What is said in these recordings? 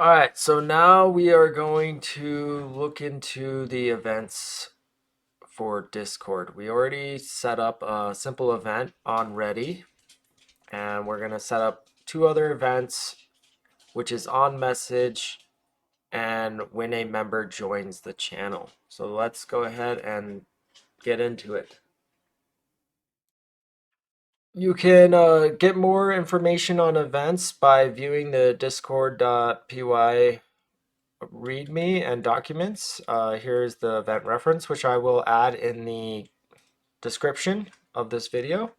All right, so now we are going to look into the events for Discord. We already set up a simple event on Ready, and we're going to set up two other events, which is on message and when a member joins the channel. So let's go ahead and get into it. You can get more information on events by viewing the discord.py README and documents. Here's the event reference, which I will add in the description of this video.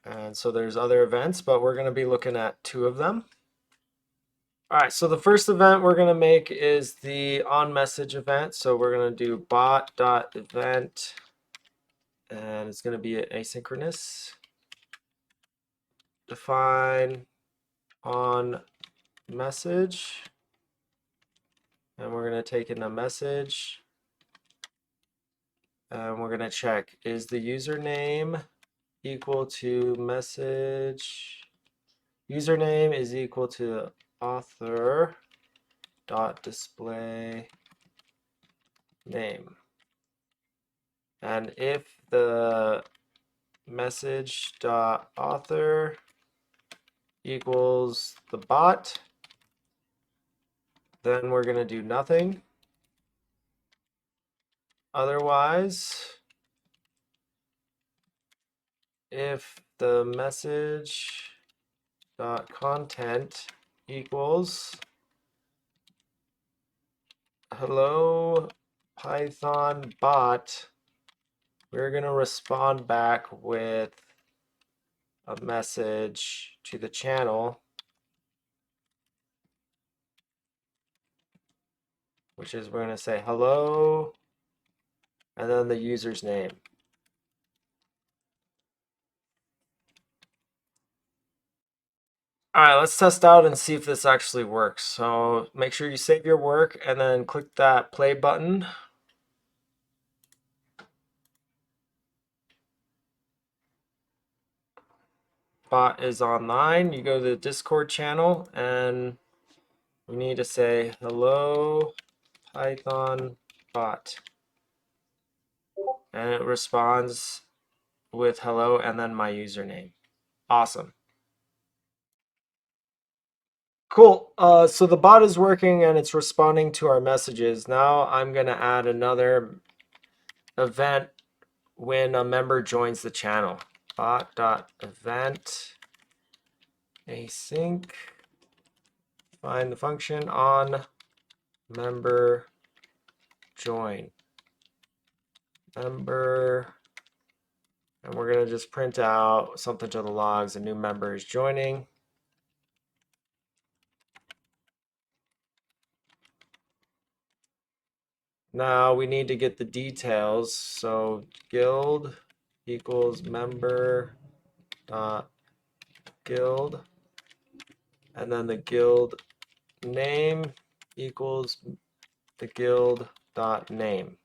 And so there's other events, but we're going to be looking at two of them. All right, so the first event we're going to make is the on-message event. So we're going to do bot.event, and it's going to be asynchronous. Define on message, and we're going to take in a message, and we're going to check, is the username equal to message, username is equal to author dot display name. And if the message dot author equals the bot, then we're going to do nothing. Otherwise, if the message dot content equals hello Python bot, we're going to respond back with a message to the channel, which is we're going to say hello and then the user's name. All right, let's test out and see if this actually works. So make sure you save your work and then click that play button. Bot is online. You go to the Discord channel and we need to say hello Python bot. And it responds with hello and then my username. Awesome. Cool. So the bot is working and it's responding to our messages. Now I'm going to add another event when a member joins the channel. Bot.event async. Find the function on member join. Member. And we're going to just print out something to the logs. A new member is joining. Now we need to get the details. So guild equals member dot guild, and then the guild name equals the guild dot name.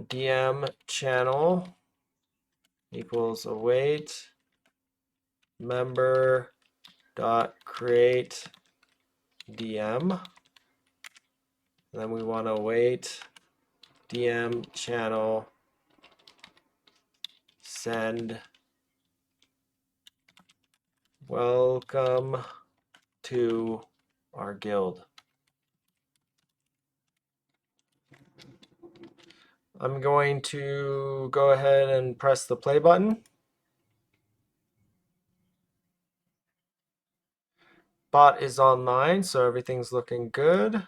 DM channel equals await member dot create DM. And then we want to await DM channel send welcome to our guild. I'm going to go ahead and press the play button. Bot is online, so everything's looking good.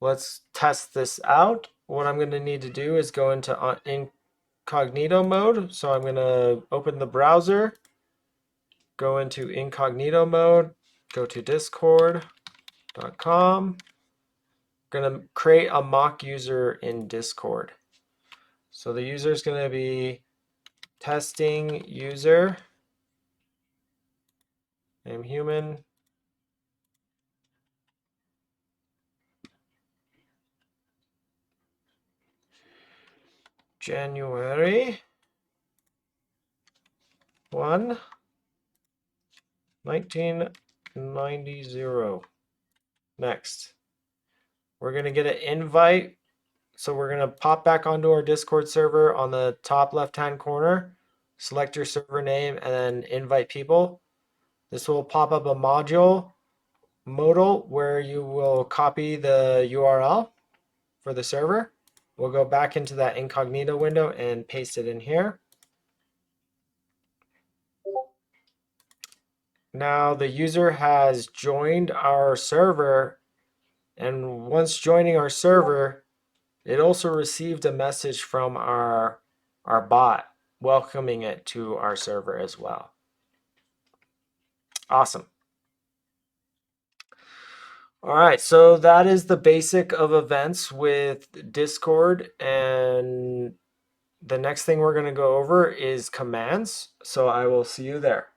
Let's test this out. What I'm going to need to do is go into incognito mode. So I'm going to open the browser, go into incognito mode, go to discord.com. Going to create a mock user in Discord. So the user is going to be testing user, name human. January 1, 1990. Next. We're going to get an invite. So we're going to pop back onto our Discord server on the top left-hand corner. Select your server name and then invite people. This will pop up a module where you will copy the URL for the server. We'll go back into that incognito window and paste it in here. Now the user has joined our server, and once joining our server, it also received a message from our bot welcoming it to our server as well. Awesome. All right, so that is the basic of events with Discord, and the next thing we're going to go over is commands. So I will see you there.